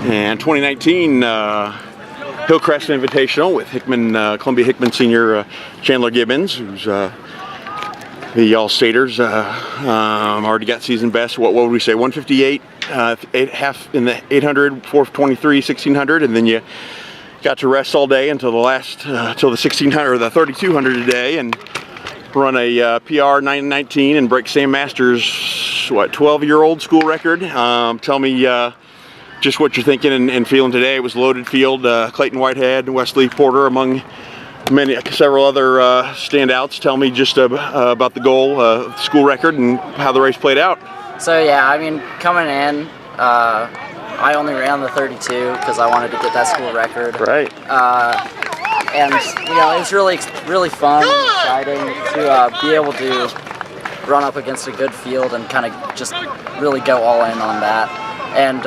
And 2019 Hillcrest Invitational with Hickman, Columbia Hickman senior Chandler Gibbens, who's the All-Staters, already got season best. What would we say? 158, half in the 800, 423, 1600, and then you got to rest all day until the last, till the 1600 or the 3200 today, and run a PR 919 and break Sam Masters' 12-year-old school record. Tell me just what you're thinking and feeling today. It was a loaded field. Clayton Whitehead, Wesley Porter, among several other standouts. Tell me just about the goal, school record, and how the race played out. So yeah, I mean, coming in, I only ran the 32 because I wanted to get that school record. Right. And you know, it was really fun and exciting to be able to run up against a good field and kind of just really go all in on that. And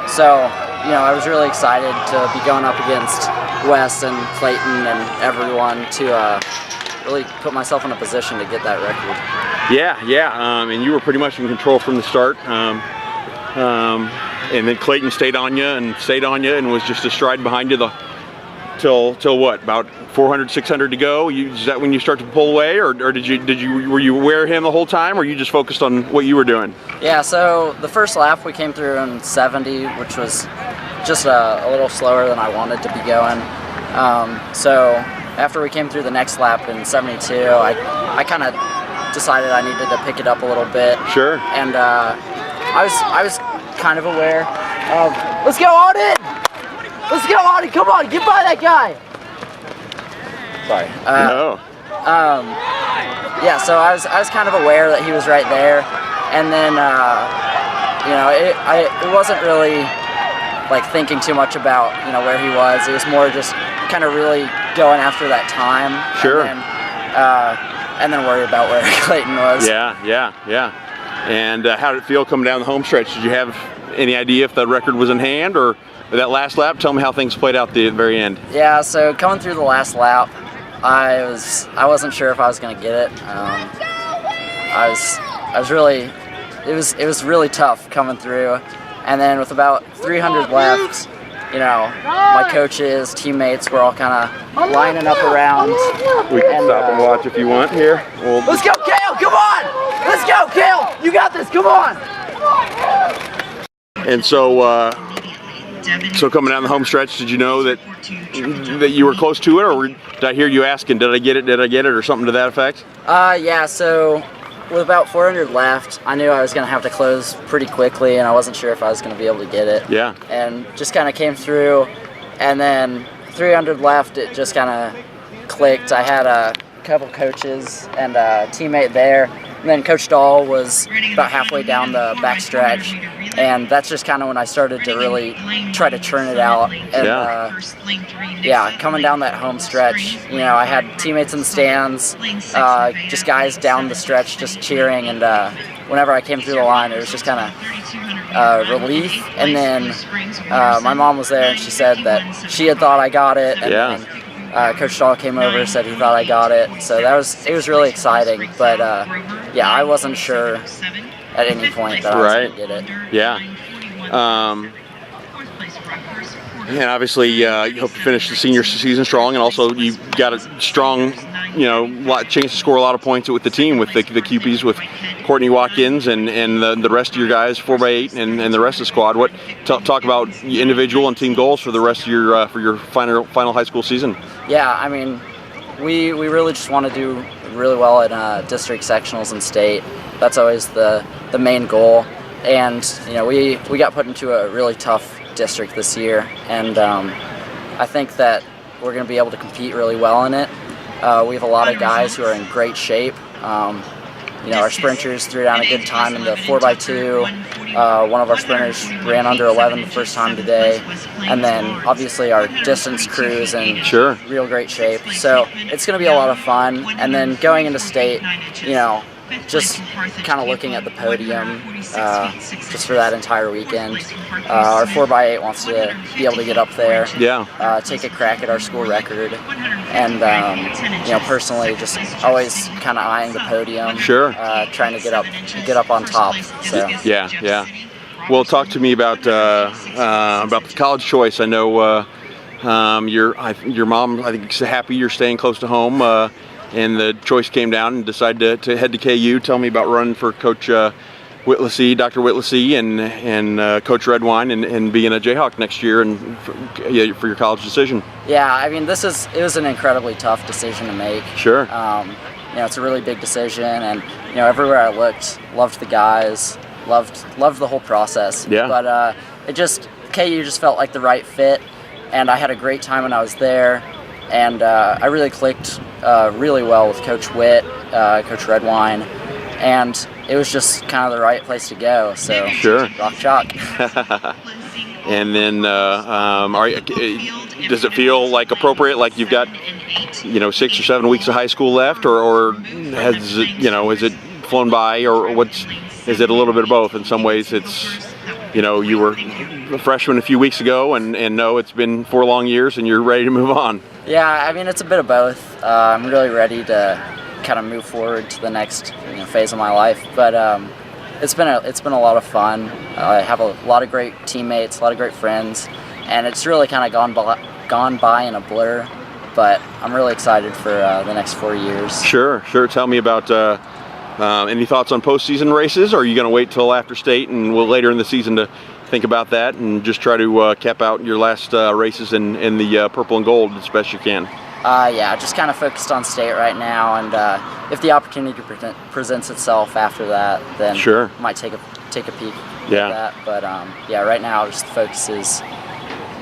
so, you know, I was really excited to be going up against Wes and Clayton and everyone to really put myself in a position to get that record. Yeah. And you were pretty much in control from the start. And then Clayton stayed on you and was just a stride behind you till what, about 400, 600 to go? Is that when you start to pull away, or were you aware of him the whole time, or you just focused on what you were doing? Yeah, so the first lap we came through in 70, which was just a little slower than I wanted to be going. So after we came through the next lap in 72, I kind of decided I needed to pick it up a little bit. Sure. And I was kind of aware of, let's go Auden! Let's go Auden, come on, get by that guy! Sorry. No. Yeah, so I was kind of aware that he was right there, and then you know, it wasn't really like thinking too much about, you know, where he was. It was more just kind of really going after that time. Sure. And then worry about where Clayton was. Yeah. And how did it feel coming down the home stretch? Did you have any idea if the record was in hand, or that last lap? Tell me how things played out at the very end. Yeah, so coming through the last lap, I wasn't sure if I was going to get it. It was really tough coming through, and then with about 300 left, you know, my coaches, teammates were all kind of lining up around. We can stop and watch if you want here. Let's go, Kale! Come on! Let's go, Kale! You got this! Come on! And so, so coming down the home stretch, did you know that you were close to it, or did I hear you asking, did I get it, or something to that effect? Yeah. So with about 400 left, I knew I was going to have to close pretty quickly, and I wasn't sure if I was going to be able to get it. Yeah. And just kind of came through, and then 300 left, it just kind of clicked. I had a couple coaches and a teammate there, and then Coach Dahl was about halfway down the backstretch, and that's just kind of when I started to really try to churn it out. And yeah, coming down that home stretch, you know, I had teammates in the stands, just guys down the stretch just cheering, and whenever I came through the line, it was just kind of relief. And then my mom was there, and she said that she had thought I got it, and then Coach Dahl came over and said he thought I got it. So it was really exciting, but yeah, I wasn't sure at any point that I was going to get it. Yeah. And obviously, you hope to finish the senior season strong, and also you got a strong, you know, chance to score a lot of points with the team, with the QPs, with Courtney Watkins and the rest of your guys, 4x8, and the rest of the squad. What talk about individual and team goals for the rest of your final high school season? Yeah, I mean, we really just want to do really well in district sectionals and state. That's always the main goal, and you know, we got put into a really tough district this year, and I think that we're going to be able to compete really well in it. We have a lot of guys who are in great shape. You know, our sprinters threw down a good time in the 4x2. One of our sprinters ran under 11 the first time today, and then obviously our distance crew's in real great shape. So it's going to be a lot of fun. And then going into state, you know, just kind of looking at the podium just for that entire weekend. Our 4x8 wants to be able to get up there, take a crack at our school record, and you know, personally, just always kind of eyeing the podium, trying to get up on top. So yeah. Well, talk to me about the college choice. I know your mom, I think, is happy you're staying close to home, and the choice came down and decided to head to KU. Tell me about running for Coach Whittlesey, Dr. Whittlesey, and Coach Redwine, and being a Jayhawk next year, and for your college decision. Yeah, I mean, it was an incredibly tough decision to make. Sure. It's a really big decision, and everywhere I looked, loved the guys, loved the whole process. Yeah. But KU just felt like the right fit, and I had a great time when I was there, and I really clicked really well with Coach Witt, Coach Redwine, and it was just kind of the right place to go. So sure. Rock chalk. And then, does it feel like appropriate? Like you've got 6 or 7 weeks of high school left, or has it is it flown by, or is it a little bit of both? In some ways, it's you were a freshman a few weeks ago, and no, it's been 4 long years, and you're ready to move on. Yeah, I mean, it's a bit of both. I'm really ready to kind of move forward to the next phase of my life, but it's been a lot of fun. I have a lot of great teammates, a lot of great friends, and it's really kind of gone by in a blur. But I'm really excited for the next 4 years. Sure. Tell me about any thoughts on postseason races? Or are you going to wait till after state and later in the season to think about that and just try to cap out your last races in the purple and gold as best you can? Yeah, just kind of focused on state right now, and if the opportunity presents itself after that, then sure, might take a peek at yeah. that. But yeah, right now just the focus is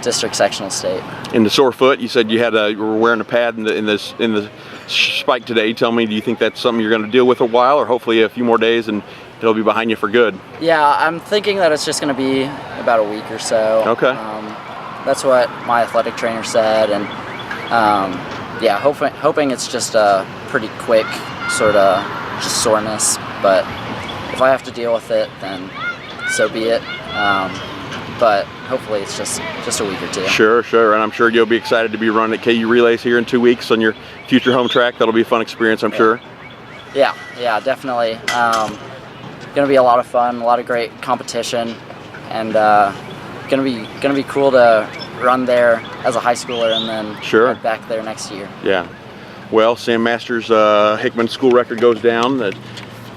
district sectional state. In the sore foot, you said you were wearing a pad in the spike today. Tell me, do you think that's something you're going to deal with a while, or hopefully a few more days and it'll be behind you for good? Yeah, I'm thinking that it's just going to be about a week or so. Okay. That's what my athletic trainer said, and yeah, hoping it's just a pretty quick sort of just soreness. But if I have to deal with it, then so be it. But hopefully it's just a week or two. Sure, and I'm sure you'll be excited to be running at KU Relays here in 2 weeks on your future home track. That'll be a fun experience, I'm sure. Yeah, definitely. Gonna be a lot of fun, a lot of great competition, and gonna be cool to run there as a high schooler and then head back there next year. Yeah. Well, Sam Masters' Hickman school record goes down. The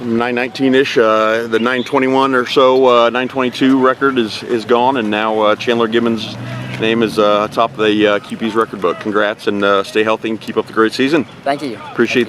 919-ish, the 921 or so, 922 record is gone, and now Chandler Gibbens' name is top of the QP's record book. Congrats, and stay healthy and keep up the great season. Thank you. Appreciate